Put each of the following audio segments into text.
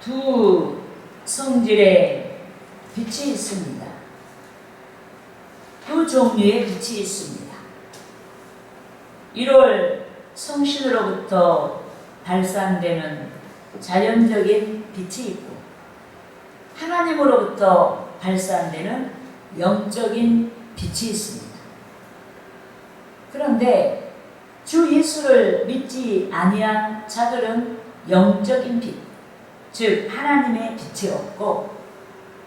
두 성질의 빛이 있습니다. 두 종류의 빛이 있습니다. 1월 성신으로부터 발산되는 자연적인 빛이 있고 하나님으로부터 발산되는 영적인 빛이 있습니다. 그런데 주 예수를 믿지 아니한 자들은 영적인 빛, 즉 하나님의 빛이 없고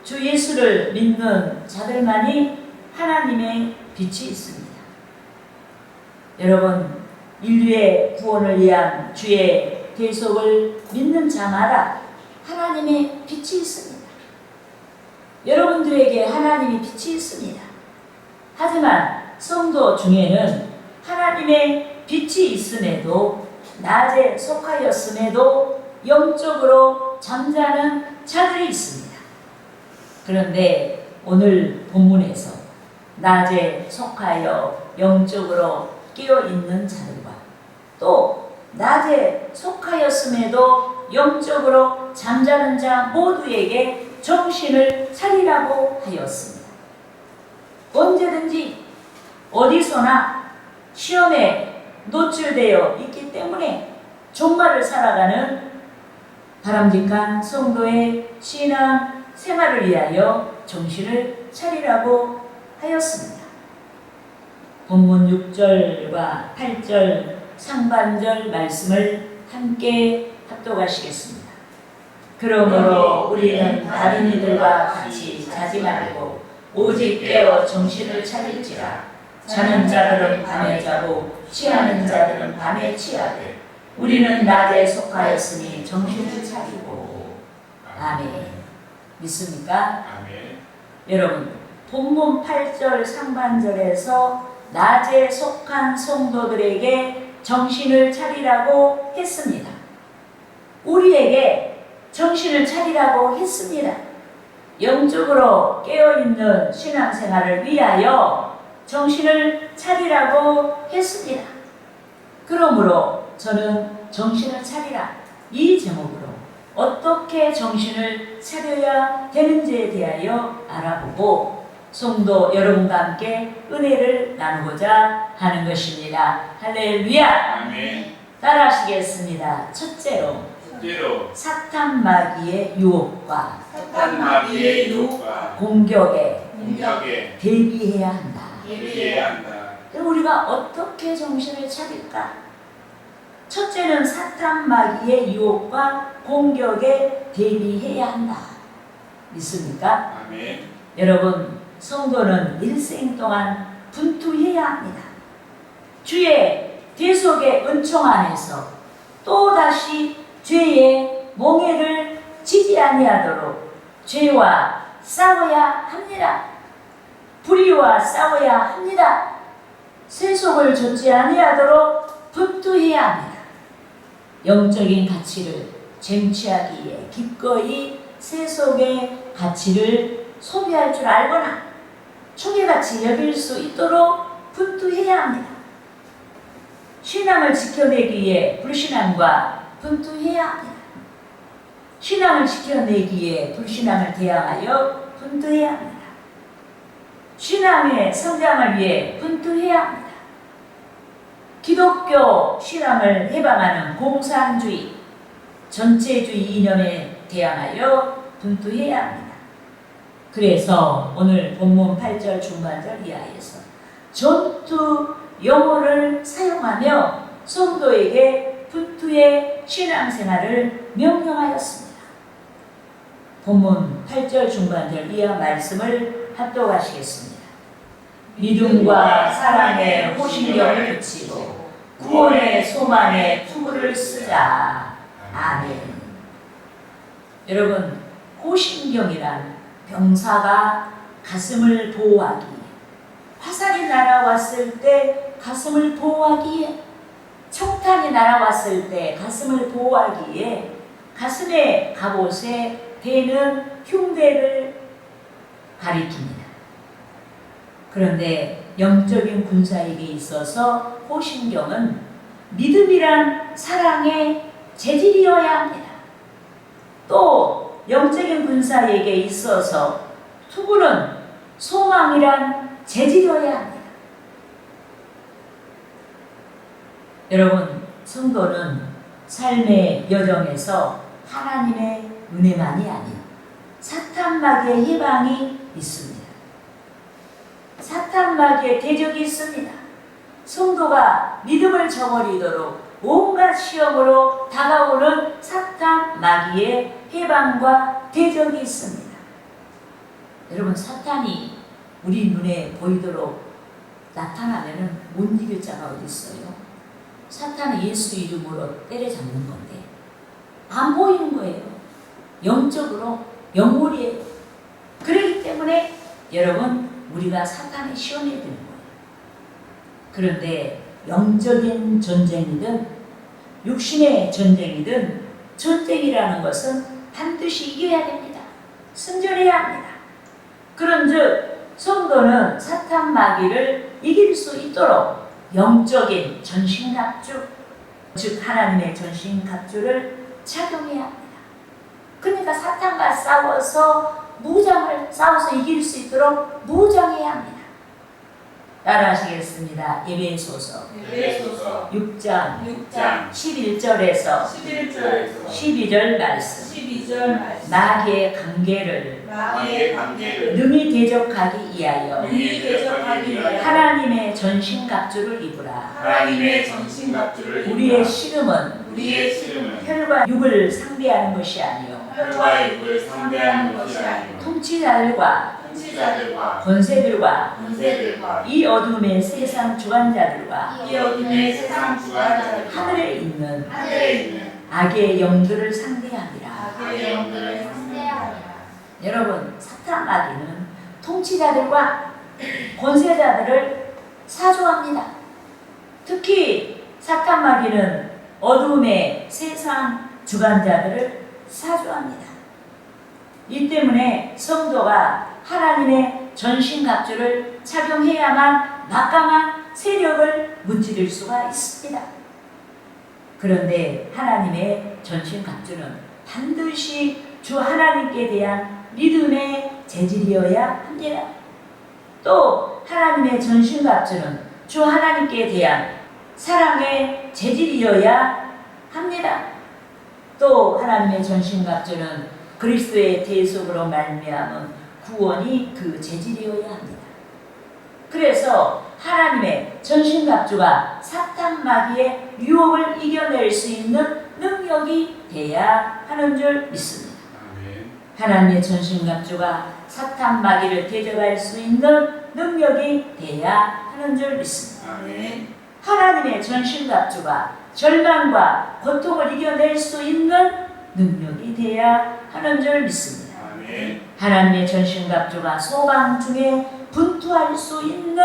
주 예수를 믿는 자들만이 하나님의 빛이 있습니다. 여러분, 인류의 구원을 위한 주의 계속을 믿는 자마다 하나님의 빛이 있습니다. 여러분들에게 하나님의 빛이 있습니다. 하지만 성도 중에는 하나님의 빛이 있음에도 낮에 속하였음에도 영적으로 잠자는 자들이 있습니다. 그런데 오늘 본문에서 낮에 속하여 영적으로 깨어있는 자들과 또 낮에 속하였음에도 영적으로 잠자는 자 모두에게 정신을 차리라고 하였습니다. 언제든지 어디서나 시험에 노출되어 있기 때문에 종말을 살아가는 바람직한 성도의 신앙 생활을 위하여 정신을 차리라고 하였습니다. 본문 6절과 8절 상반절 말씀을 함께 합독하시겠습니다. 그러므로 우리는 다른 이들과 같이 자지 말고 오직 깨어 정신을 차릴지라. 자는 자들은 밤에 자고 취하는 자들은 밤에 취하되 우리는 낮에 속하였으니 정신을 차리고. 아멘. 믿습니까? 아멘. 여러분, 본문 8절 상반절에서 낮에 속한 성도들에게 정신을 차리라고 했습니다. 우리에게 정신을 차리라고 했습니다. 영적으로 깨어있는 신앙생활을 위하여 정신을 차리라고 했습니다. 그러므로 저는 정신을 차리라 이 제목으로 어떻게 정신을 차려야 되는지에 대하여 알아보고 성도 여러분과 함께 은혜를 나누고자 하는 것입니다. 할렐루야. 아멘. 따라하시겠습니다. 첫째로 사탄 마귀의 유혹과 공격에 대비해야 한다. 그럼 우리가 어떻게 정신을 차릴까? 첫째는 사탄 마귀의 유혹과 공격에 대비해야 한다. 믿습니까? 아멘. 여러분, 성도는 일생 동안 분투해야 합니다. 주의 대속의 은총 안에서 또다시 죄의 몽해를 지지 아니하도록 죄와 싸워야 합니다. 불의와 싸워야 합니다. 세속을 좇지 아니하도록 분투해야 합니다. 영적인 가치를 쟁취하기 위해 기꺼이 세속의 가치를 소비할 줄 알거나 초계같이 여길 수 있도록 분투해야 합니다. 신앙을 지켜내기 위해 불신앙과 분투해야 합니다. 신앙을 지켜내기 위해 불신앙을 대항하여 분투해야 합니다. 신앙의 성장을 위해 분투해야 합니다. 기독교 신앙을 해방하는 공산주의, 전체주의 이념에 대항하여 분투해야 합니다. 그래서 오늘 본문 8절 중반절 이하에서 전투 용어를 사용하며 성도에게 분투의 신앙생활을 명령하였습니다. 본문 8절 중반절 이하 말씀을 합독하시겠습니다. 믿음과 사랑의 호신경을 붙이고 구원의 소망의 투구를 쓰자. 아멘. 여러분, 호신경이란 병사가 가슴을 보호하기 위해, 화살이 날아왔을 때 가슴을 보호하기 위해, 총탄이 날아왔을 때 가슴을 보호하기 위해 가슴에 갑옷에 대는 흉대를 가리킵니다. 그런데 영적인 군사에게 있어서 호신경은 믿음이란 사랑의 재질이어야 합니다. 또 영적인 군사에게 있어서 투구는 소망이란 재질이어야 합니다. 여러분, 성도는 삶의 여정에서 하나님의 은혜만이 아닌 사탄마귀의 희망이 있습니다. 사탄마귀의 대적이 있습니다. 성도가 믿음을 저버리도록 온갖 시험으로 다가오는 사탄마귀의 해방과 대적이 있습니다. 여러분, 사탄이 우리 눈에 보이도록 나타나면 못 이길 자가 어디 있어요? 사탄은 예수 이름으로 때려잡는 건데 안 보이는 거예요. 영적으로 영물이에요. 그렇기 때문에 여러분, 우리가 사탄의 시험에 드는 거예요. 그런데 영적인 전쟁이든 육신의 전쟁이든 전쟁이라는 것은 반드시 이겨야 됩니다. 승전해야 합니다. 그런즉 성도는 사탄 마귀를 이길 수 있도록 영적인 전신갑주, 즉 하나님의 전신갑주를 착용해야 합니다. 그러니까 사탄과 싸워서 이길 수 있도록 무장해야 합니다. 따라하시겠습니다. 에베소서 6장 11절에서 12절 말씀. 마귀의 관계를 능히 대적하기 위하여 하나님의 전신갑주를 입으라. 우리의 씨름은 혈과 육을 상대하는 것이 아니요 통치자들과 권세들과 이 어둠의 세상 주관자들과 하늘에 있는 악의 영들을 상대합니다. 여러분, 사탄 마귀는 통치자들과 권세자들을 사조합니다. 특히 사탄 마귀는 어둠의 세상 주관자들을 사조합니다. 이 때문에 성도가 하나님의 전신갑주를 착용해야만 막강한 세력을 무찌를 수가 있습니다. 그런데 하나님의 전신갑주는 반드시 주 하나님께 대한 믿음의 재질이어야 합니다. 또 하나님의 전신갑주는 주 하나님께 대한 사랑의 재질이어야 합니다. 또 하나님의 전신갑주는 그리스도의 대속으로 말미암은 구원이 그 재질이어야 합니다. 그래서 하나님의 전신갑주가 사탄 마귀의 유혹을 이겨낼 수 있는 능력이 돼야 하는 줄 믿습니다. 하나님의 전신갑주가 사탄 마귀를 대적할 수 있는 능력이 돼야 하는 줄 믿습니다. 하나님의 전신갑주가 절망과 고통을 이겨낼 수 있는 능력이 돼야 하는 줄 믿습니다. 하나님의 전신갑주가 소방 중에 분투할 수 있는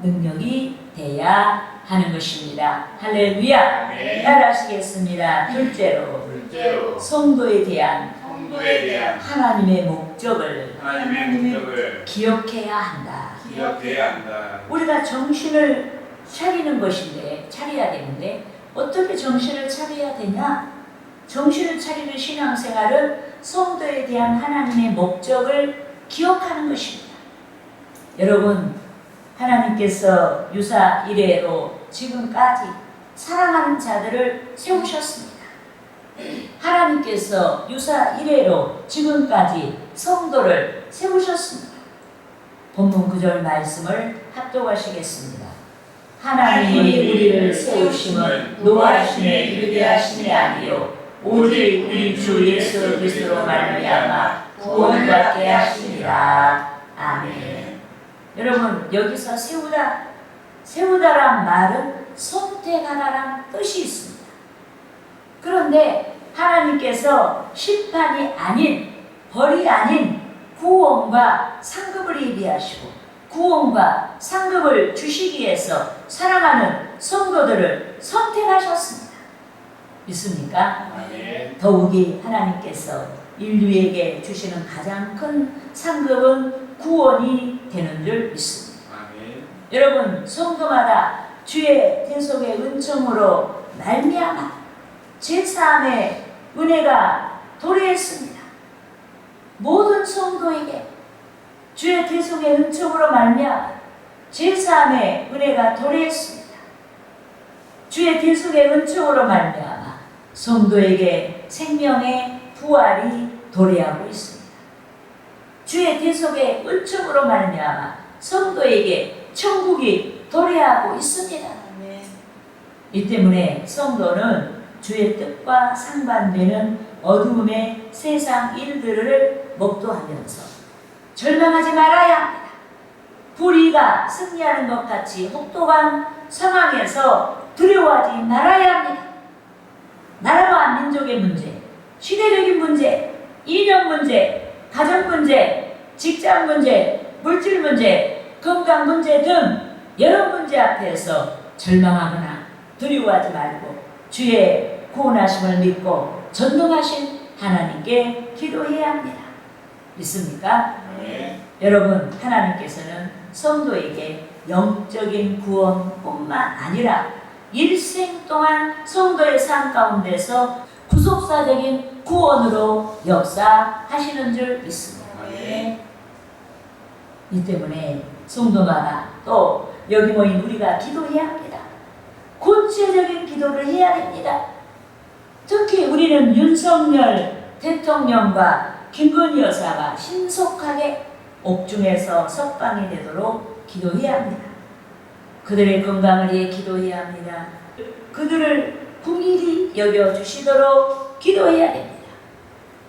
능력이 돼야 하는 것입니다. 할렐루야. 따라하시겠습니다. 둘째로 성도에 대한 하나님의 목적을 기억해야 한다. 우리가 정신을 차리는 것인데, 차려야 되는데 어떻게 정신을 차려야 되냐? 정신을 차리는 신앙생활은 성도에 대한 하나님의 목적을 기억하는 것입니다. 여러분, 하나님께서 유사 이래로 지금까지 사랑하는 자들을 세우셨습니다. 하나님께서 유사 이래로 지금까지 성도를 세우셨습니다. 본문 9절 말씀을 합독하시겠습니다. 하나님이 우리를 세우심은 노하심에 이르게 하심이 아니요 오직 우리 주 예수 그리스도로 말미암아 구원받게 하심이라. 아멘. 여러분, 여기서 세우다란 말은 선택하라란 뜻이 있습니다. 그런데 하나님께서 심판이 아닌, 벌이 아닌 구원과 상급을 예비하시고 구원과 상급을 주시기 위해서 사랑하는 성도들을 선택하셨습니다. 믿습니까? 더욱이 하나님께서 인류에게 주시는 가장 큰 상급은 구원이 되는 줄 믿습니다. 여러분, 성도마다 주의 대속의 은총으로 말미암아 제사함의 은혜가 도래했습니다. 모든 성도에게 주의 대속의 은총으로 말미암아 제3의 은혜가 도래했습니다. 주의 대속의 은총으로 말미암아 성도에게 생명의 부활이 도래하고 있습니다. 주의 대속의 은총으로 말미암아 성도에게 천국이 도래하고 있습니다. 이 때문에 성도는 주의 뜻과 상반되는 어두움의 세상 일들을 목도하면서 절망하지 말아야 합니다. 불의가 승리하는 것 같이 혹독한 상황에서 두려워하지 말아야 합니다. 나라와 민족의 문제, 시대적인 문제, 이념 문제, 가정 문제, 직장 문제, 물질 문제, 건강 문제 등 여러 문제 앞에서 절망하거나 두려워하지 말고 주의 구원하심을 믿고 전능하신 하나님께 기도해야 합니다. 믿습니까? 네. 여러분, 하나님께서는 성도에게 영적인 구원뿐만 아니라 일생 동안 성도의 삶 가운데서 구속사적인 구원으로 역사하시는 줄 믿습니다. 네. 이 때문에 성도마다 또 여기 모인 우리가 기도해야 합니다. 구체적인 기도를 해야 됩니다. 특히 우리는 윤석열 대통령과 김건희 여사가 신속하게 옥중에서 석방이 되도록 기도해야 합니다. 그들의 건강을 위해 기도해야 합니다. 그들을 긍휼히 여겨주시도록 기도해야 됩니다.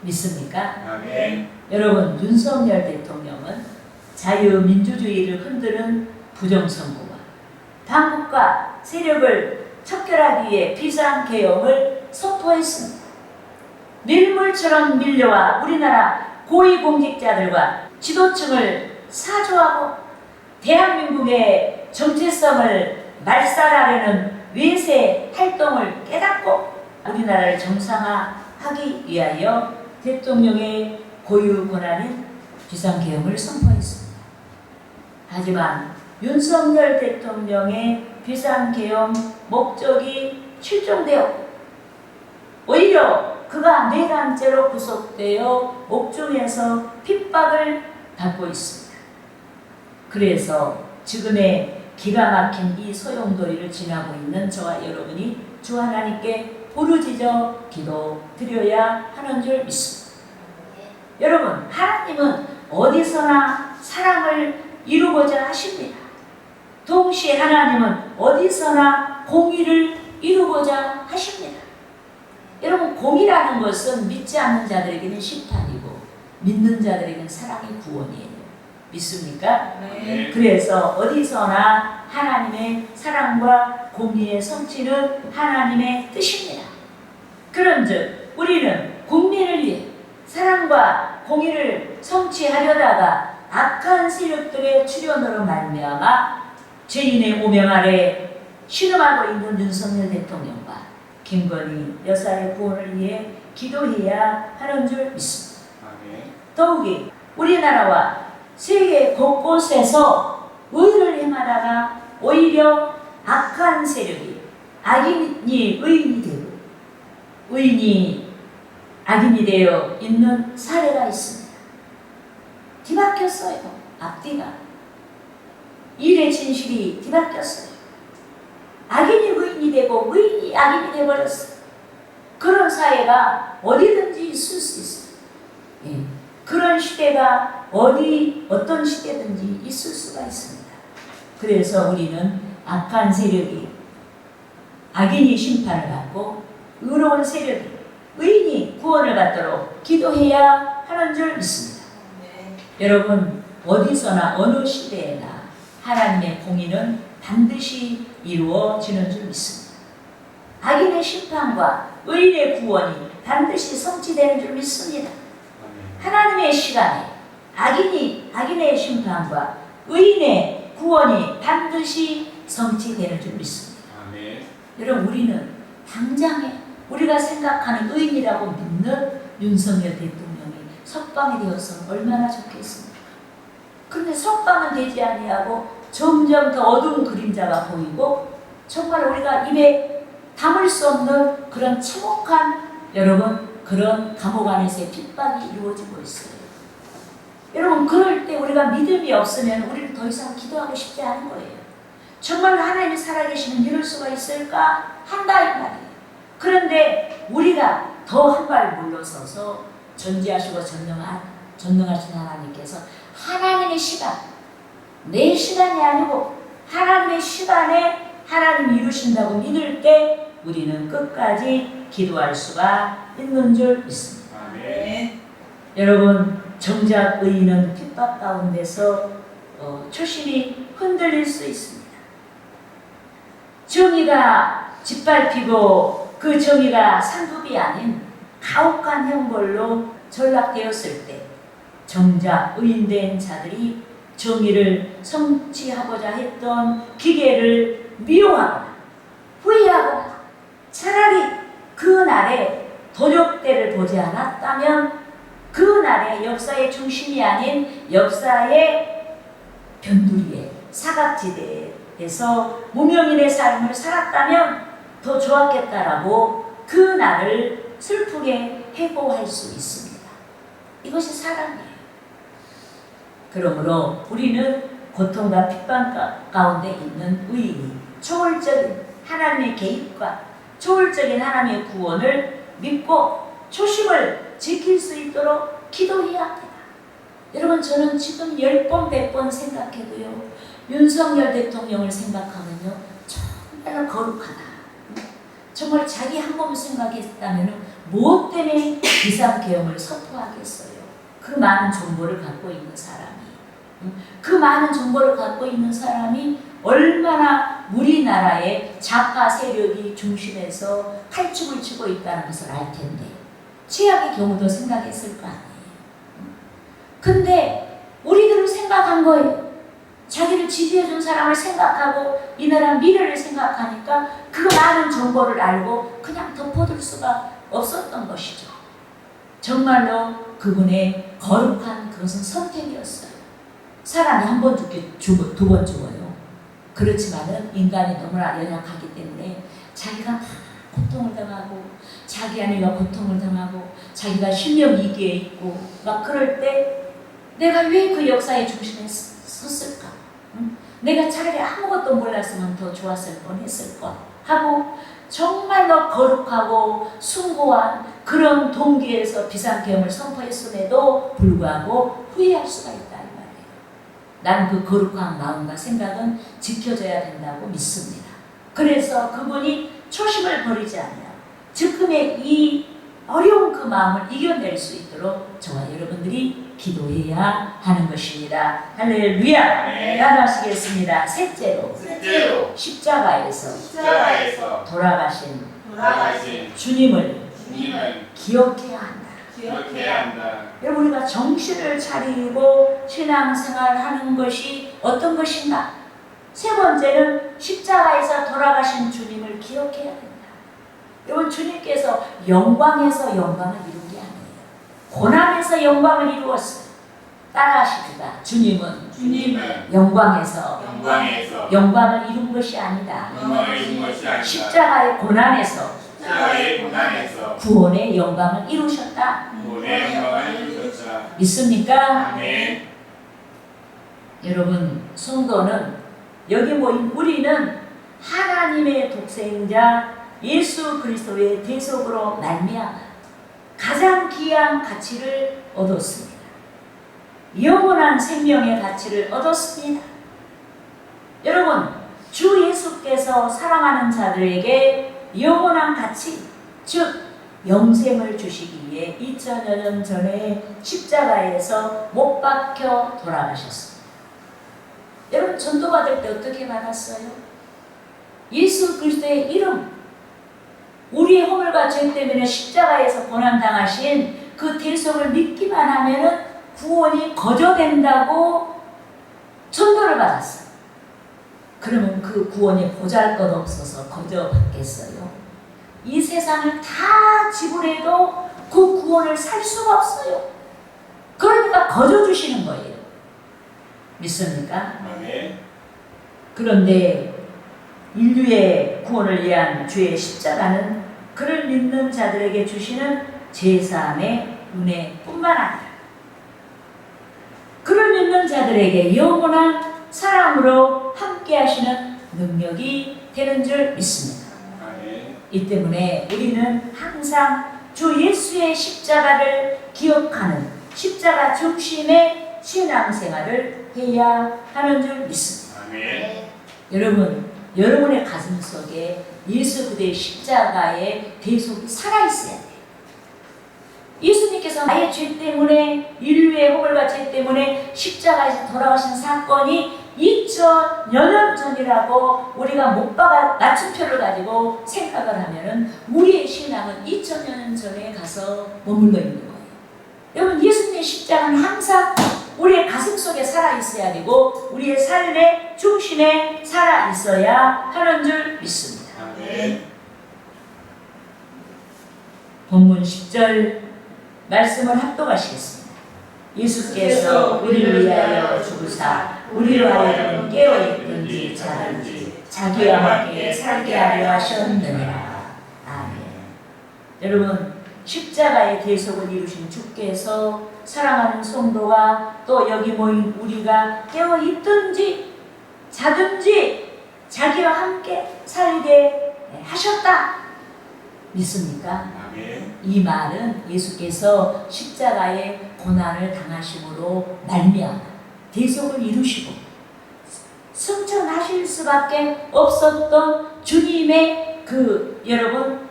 믿습니까? 아멘. 여러분, 윤석열 대통령은 자유민주주의를 흔드는 부정선거와 반국가 세력을 척결하기 위해 비상개혁을 선포했습니다. 밀물처럼 밀려와 우리나라 고위공직자들과 지도층을 사주하고 대한민국의 정체성을 말살하려는 외세 활동을 깨닫고 우리나라를 정상화하기 위하여 대통령의 고유 권한인 비상개혁을 선포했습니다. 하지만 윤석열 대통령의 비상개혁 목적이 실종되었고 오히려 그가 내란죄로 구속되어 옥중에서 핍박을 받고 있습니다. 그래서 지금의 기가 막힌 이 소용돌이를 지나고 있는 저와 여러분이 주 하나님께 부르짖어 기도드려야 하는 줄 믿습니다. 여러분, 하나님은 어디서나 사랑을 이루고자 하십니다. 동시에 하나님은 어디서나 공의를 이루고자 하십니다. 여러분, 공의라는 것은 믿지 않는 자들에게는 심판이고 믿는 자들에게는 사랑의 구원이에요. 믿습니까? 네. 그래서 어디서나 하나님의 사랑과 공의의 성취는 하나님의 뜻입니다. 그런즉 우리는 국민을 위해 사랑과 공의를 성취하려다가 악한 세력들의 출현으로 말미암아 죄인의 오명 아래 신음하고 있는 윤석열 대통령과 김건희 여사의 구원을 위해 기도해야 하는 줄 믿습니다. 아멘. 더욱이 우리나라와 세계 곳곳에서 의를 행하다가 오히려 악한 세력이 악인이 의인이 되고 의인이 악인이 되어 있는 사례가 있습니다. 뒤바뀌었어요. 앞뒤가. 일의 진실이 뒤바뀌었어요. 악인이 의인이 되고 의인이 악인이 되어버렸어요. 그런 사회가 어디든지 있을 수 있어요. 예. 그런 시대가 어떤 시대든지 있을 수가 있습니다. 그래서 우리는 악한 세력이 악인이 심판을 받고 의로운 세력이 의인이 구원을 받도록 기도해야 하는 줄 믿습니다. 여러분, 어디서나 어느 시대에나 하나님의 공의는 반드시 이루어지는 줄 믿습니다. 악인의 심판과 의인의 구원이 반드시 성취되는 줄 믿습니다. 하나님의 시간에 악인의 심판과 의인의 구원이 반드시 성취되는 줄 믿습니다. 아멘. 여러분, 우리는 당장에 우리가 생각하는 의인이라고 믿는 윤석열 대통령이 석방이 되어서 얼마나 좋겠습니까? 그런데 석방은 되지 아니하고 점점 더 어두운 그림자가 보이고 정말 우리가 입에 담을 수 없는 그런 참혹한 여러분 그런 감옥 안에서의 핍박이 이루어지고 있어요. 여러분, 그럴 때 우리가 믿음이 없으면 우리는 더 이상 기도하고 싶지 않은 거예요. 정말 하나님이 살아계시면 이럴 수가 있을까? 한다 이 말이에요. 그런데 우리가 더 한 발 물러서서 존재하시고 전능하신 하나님께서 하나님의 시간, 내 시간이 아니고 하나님의 시간에 하나님이 이루신다고 믿을 때 우리는 끝까지 기도할 수가 있는 줄 믿습니다. 아멘. 여러분, 정작 의인은 핍박 가운데서 초심이 흔들릴 수 있습니다. 정의가 짓밟히고 그 정의가 상급이 아닌 가혹한 형벌로 전락되었을 때 정작 의인된 자들이 정의를 성취하고자 했던 기계를 미워하거나 후회하거나 차라리 그 날에 도적대를 보지 않았다면 그 날의 역사의 중심이 아닌 역사의 변두리에 사각지대에서 무명인의 삶을 살았다면 더 좋았겠다라고 그 날을 슬프게 해고할 수 있습니다. 이것이 사랑이에요. 그러므로 우리는 고통과 핍박 가운데 있는 의인이 초월적인 하나님의 개입과 초월적인 하나님의 구원을 믿고 초심을 지킬 수 있도록 기도해야 합니다. 여러분, 저는 지금 10번, 100번 생각해도요, 윤석열 대통령을 생각하면요, 정말 거룩하다. 정말 자기 한 몸을 생각했다면 무엇 때문에 비상계엄을 선포하겠어요? 그 많은 정보를 갖고 있는 사람이, 그 많은 정보를 갖고 있는 사람이 얼마나 우리나라의 좌파 세력이 중심에서 칼춤을 추고 있다는 것을 알 텐데 최악의 경우도 생각했을 거 아니에요. 근데 우리들은 생각한 거예요. 자기를 지지해준 사람을 생각하고 이 나라 미래를 생각하니까 그 많은 정보를 알고 그냥 덮어둘 수가 없었던 것이죠. 정말로 그분의 거룩한 그것은 선택이었어요. 사람이 한 번 죽기 두 번 죽어요. 그렇지만은 인간이 너무나 연약하기 때문에 자기가 다 고통을 당하고 자기 아내가 고통을 당하고 자기가 실명위기에 있고 막 그럴 때 내가 왜 그 역사의 중심에 섰을까? 내가 차라리 아무것도 몰랐으면 더 좋았을 뻔했을 것 하고 정말로 거룩하고 숭고한 그런 동기에서 비상계엄을 선포했음에도 불구하고 후회할 수가 있다 이 말이에요. 나는 그 거룩한 마음과 생각은 지켜져야 된다고 믿습니다. 그래서 그분이 초심을 버리지 않아요. 지금의 이 어려운 그 마음을 이겨낼 수 있도록 저와 여러분들이 기도해야 하는 것입니다. 할렐루야. 네. 따라하시겠습니다. 셋째로 십자가에서 돌아가신 주님을 기억해야 한다. 여러분, 우리가 정신을 차리고 신앙생활하는 것이 어떤 것인가? 세 번째는 십자가에서 돌아가신 주님을 기억해야 된다. 여러분, 주님께서 영광에서 영광을 이룬 게 아니에요. 고난에서 영광을 이루었어요. 따라하십시다. 주님은 영광에서 영광을 이룬 것이 아니다. 십자가의 고난에서 구원의 영광을 이루셨다. 믿습니까? 아멘. 여러분, 성도는 여기 모인 우리는 하나님의 독생자 예수 그리스도의 대속으로 말미암아 가장 귀한 가치를 얻었습니다. 영원한 생명의 가치를 얻었습니다. 여러분, 주 예수께서 사랑하는 자들에게 영원한 가치, 즉 영생을 주시기 위해 2000여 년 전에 십자가에서 못 박혀 돌아가셨습니다. 여러분, 전도받을 때 어떻게 받았어요? 예수 그리스도의 이름, 우리의 허물과 죄 때문에 십자가에서 고난당하신 그 대속을 믿기만 하면은 구원이 거저된다고 전도를 받았어요. 그러면 그 구원이 보잘것없어서 거저받겠어요? 이 세상을 다 지불해도 그 구원을 살 수가 없어요. 그러니까 거저주시는 거예요. 믿습니까? 아멘. 그런데 인류의 구원을 위한 주의 십자가는 그를 믿는 자들에게 주시는 제사함의 은혜뿐만 아니라 그를 믿는 자들에게 영원한 사랑으로 함께 하시는 능력이 되는 줄 믿습니다. 이 때문에 우리는 항상 주 예수의 십자가를 기억하는 십자가 중심의 신앙생활을 해야 하는 줄 믿습니다. 여러분, 여러분의 가슴 속에 예수 그리스도의 십자가의 대속이 살아있어야 돼요. 예수님께서 나의 죄 때문에, 인류의 허물과 죄 때문에 십자가에서 돌아가신 사건이 2000여 년 전이라고 우리가 못 박아 낮춤표를 가지고 생각을 하면은 우리의 신앙은 2000여 년 전에 가서 머물러 있는 거예요. 여러분, 예수님의 십자가는 항상 우리의 가슴 속에 살아있어야 되고 우리의 삶의 중심에 살아있어야 하는 줄 믿습니다. 본문 10절 말씀을 합독하시겠습니다. 예수께서 우리를 위하여 죽으사 우리로 하여금 깨어있든지 자든지 자기와 함께 살게 하려 하셨느니라. 아멘. 여러분, 십자가의 대속을 이루신 주께서 사랑하는 성도와 또 여기 모인 우리가 깨어있든지 자든지 자기와 함께 살게 하셨다. 믿습니까? 이 말은 예수께서 십자가의 고난을 당하심으로 말미암아 대속을 이루시고 승천하실 수밖에 없었던 주님의 여러분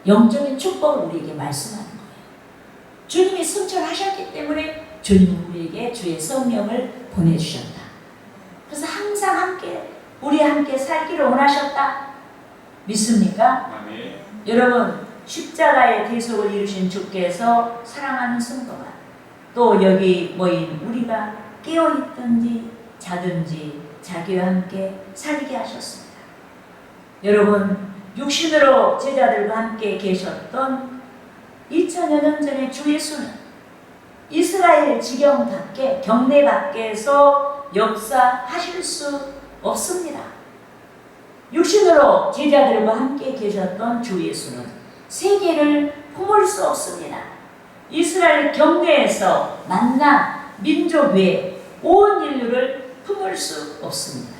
영적인 축복을 우리에게 말씀하는 거예요. 주님이 승천하셨기 때문에 주님은 우리에게 주의 성령을 보내주셨다. 그래서 항상 함께 우리 함께 살기를 원하셨다. 믿습니까? 여러분, 십자가의 대속을 이루신 주께서 사랑하는 성도가 또 여기 모인 우리가 깨어있든지 자든지 자기와 함께 살게 하셨습니다. 여러분, 육신으로 제자들과 함께 계셨던 2000여 년 전의 주 예수는 이스라엘 지경 밖에 경내 밖에서 역사하실 수 없습니다. 육신으로 제자들과 함께 계셨던 주 예수는 세계를 품을 수 없습니다. 이스라엘 경내에서 만난 민족 외에 온 인류를 품을 수 없습니다.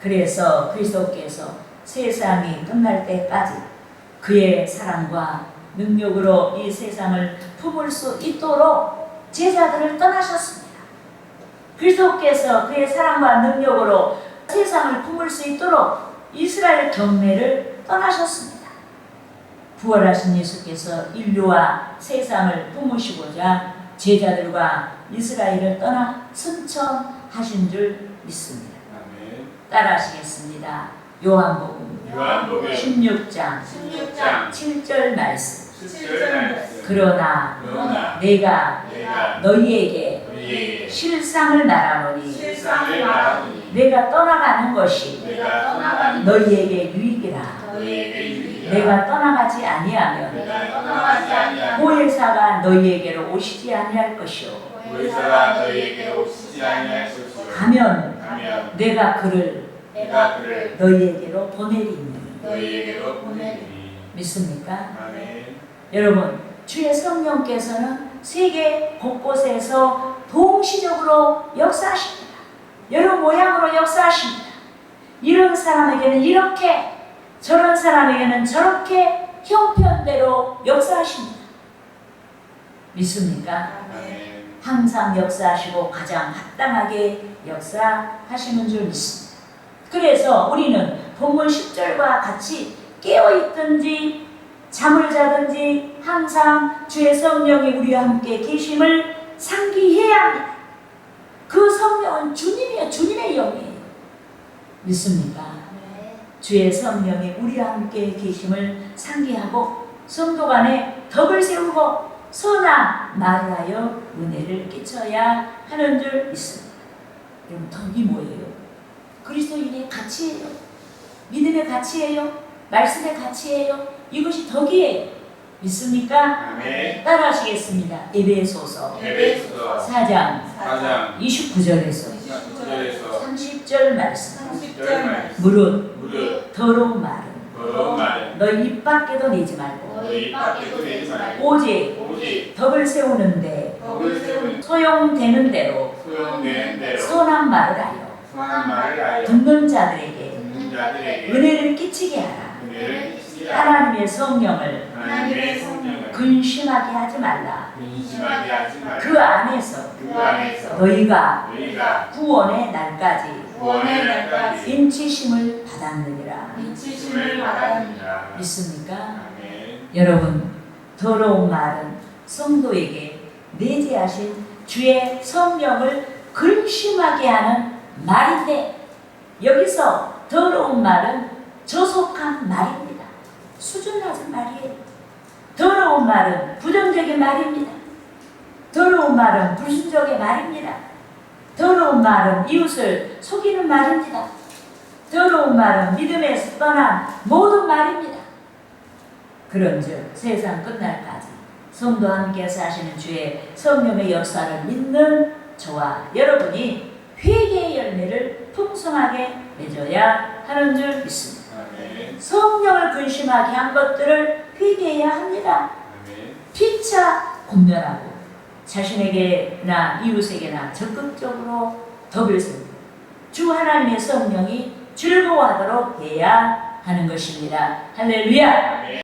그래서 그리스도께서 세상이 끝날 때까지 그의 사랑과 능력으로 이 세상을 품을 수 있도록 제자들을 떠나셨습니다. 그리스도께서 그의 사랑과 능력으로 세상을 품을 수 있도록 이스라엘 경내를 떠나셨습니다. 부활하신 예수께서 인류와 세상을 품으시고자 제자들과 이스라엘을 떠나 승천하신 줄 믿습니다. 따라하시겠습니다. 요한복음 16장 7절 말씀. 그러나 내가 너희에게 실상을 말하노니 내가 떠나가는 것이 너희에게 유익이라. 내가 떠나가지 아니하면 보혜사가 너희에게로 오시지 아니할 것이요 가면 내가 그를 너희에게로 보내리니. 믿습니까? 여러분, 주의 성령께서는 세계 곳곳에서 동시적으로 역사하십니다. 여러 모양으로 역사하십니다. 이런 사람에게는 이렇게, 저런 사람에게는 저렇게 형편대로 역사하십니다. 믿습니까? 항상 역사하시고 가장 합당하게 역사하시는 줄 믿습니다. 그래서 우리는 본문 10절과 같이 깨어있든지 잠을 자든지 항상 주의 성령이 우리와 함께 계심을 상기해야 합니다. 그 성령은 주님이에요. 주님의 영이에요. 믿습니까? 주의 성령이 우리와 함께 계심을 상기하고 성도 간에 덕을 세우고 선한 말을 하여 은혜를 끼쳐야 하는 줄 믿습니다. 여러분, 덕이 뭐예요? 그리스도인의 가치예요. 믿음의 가치예요. 말씀의 가치예요. 이것이 덕이에요. 믿습니까? 따라하시겠습니다. 에베소서 4장 29절에서 30절 말씀. 무릇 더러운 말은 너 입 밖에도 내지 말고 너희 입 밖에도 내지 말고 오직 덕을 세우는데 덕을 세우는 소용되는 대로 소용되는 대로 선한 말을 하여 선한 말을 하여 듣는 자들에게 듣는 자들에게 은혜를 끼치게 하라. 은혜를 끼치게 하라. 하나님의 성령을 하나님의 성령을 근심하게 하지 말라. 근심하게 하지 말라. 그 안에서 그 안에서 너희가 너희가 구원의 날까지 구원의 날까지 인치심을 받았느니라. 인치심을 받았느니라. 믿습니까? 아멘. 여러분, 더러운 말은 성도에게 내재하신 주의 성령을 근심하게 하는 말인데, 여기서 더러운 말은 저속한 말입니다. 수준 낮은 말이에요. 더러운 말은 부정적인 말입니다. 더러운 말은 불순종의 말입니다. 더러운 말은 이웃을 속이는 말입니다. 더러운 말은 믿음에서 떠난 모든 말입니다. 그런즉 세상 끝날까지 성도와 함께 사시는 주의 성령의 역사를 믿는 저와 여러분이 회개의 열매를 풍성하게 맺어야 하는 줄 믿습니다. 아멘. 성령을 근심하게 한 것들을 회개해야 합니다. 아멘. 피차 권면하고 자신에게나 이웃에게나 적극적으로 덕을 세우고 주 하나님의 성령이 즐거워하도록 해야 하는 것입니다. 할렐루야! 아멘.